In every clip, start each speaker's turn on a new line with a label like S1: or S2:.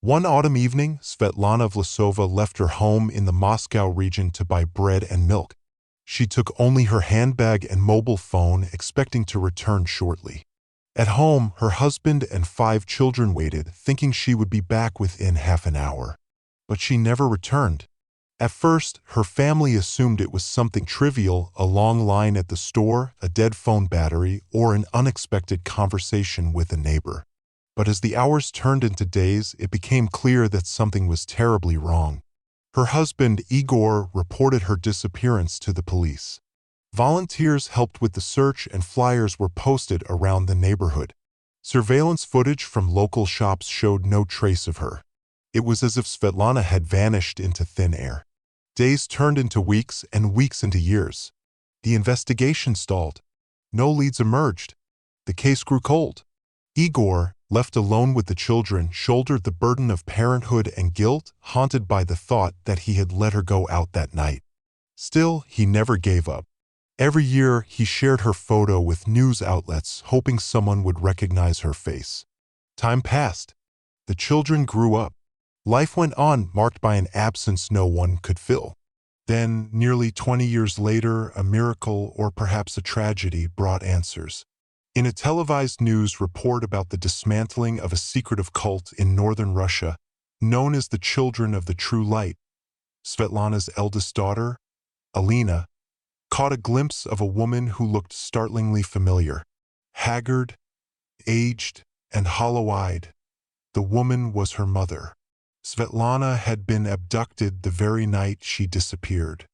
S1: One autumn evening, Svetlana Vlasova left her home in the Moscow region to buy bread and milk. She took only her handbag and mobile phone, expecting to return shortly. At home, her husband and 5 children waited, thinking she would be back within half an hour. But she never returned. At first, her family assumed it was something trivial, a long line at the store, a dead phone battery, or an unexpected conversation with a neighbor. But as the hours turned into days, it became clear that something was terribly wrong. Her husband, Igor, reported her disappearance to the police. Volunteers helped with the search and flyers were posted around the neighborhood. Surveillance footage from local shops showed no trace of her. It was as if Svetlana had vanished into thin air. Days turned into weeks and weeks into years. The investigation stalled. No leads emerged. The case grew cold. Igor, left alone with the children, shouldered the burden of parenthood and guilt, haunted by the thought that he had let her go out that night. Still, he never gave up. Every year, he shared her photo with news outlets, hoping someone would recognize her face. Time passed. The children grew up. Life went on, marked by an absence no one could fill. Then, nearly 20 years later, a miracle, or perhaps a tragedy, brought answers. In a televised news report about the dismantling of a secretive cult in northern Russia, known as the Children of the True Light, Svetlana's eldest daughter, Alina, caught a glimpse of a woman who looked startlingly familiar. Haggard, aged, and hollow-eyed, the woman was her mother. Svetlana had been abducted the very night she disappeared.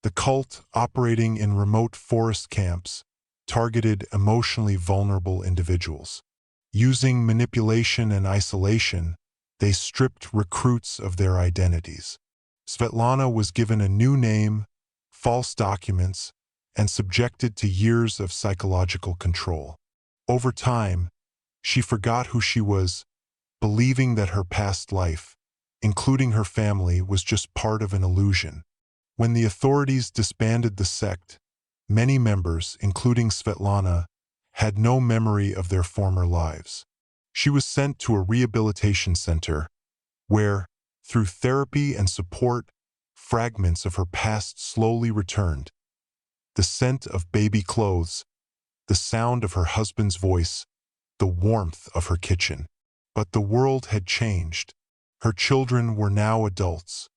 S1: The cult, operating in remote forest camps, targeted emotionally vulnerable individuals. Using manipulation and isolation, they stripped recruits of their identities. Svetlana was given a new name, false documents, and subjected to years of psychological control. Over time, she forgot who she was, believing that her past life, including her family, was just part of an illusion. When the authorities disbanded the sect, many members, including Svetlana, had no memory of their former lives. She was sent to a rehabilitation center where, through therapy and support, fragments of her past slowly returned. The scent of baby clothes, the sound of her husband's voice, the warmth of her kitchen. But the world had changed. Her children were now adults.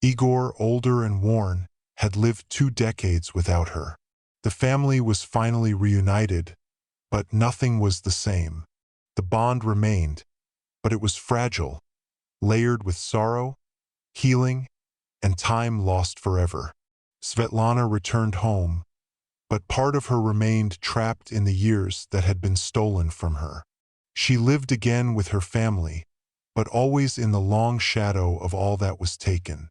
S1: Igor, older and worn, had lived 2 decades without her. The family was finally reunited, but nothing was the same. The bond remained, but it was fragile, layered with sorrow, healing, and time lost forever. Svetlana returned home, but part of her remained trapped in the years that had been stolen from her. She lived again with her family, but always in the long shadow of all that was taken.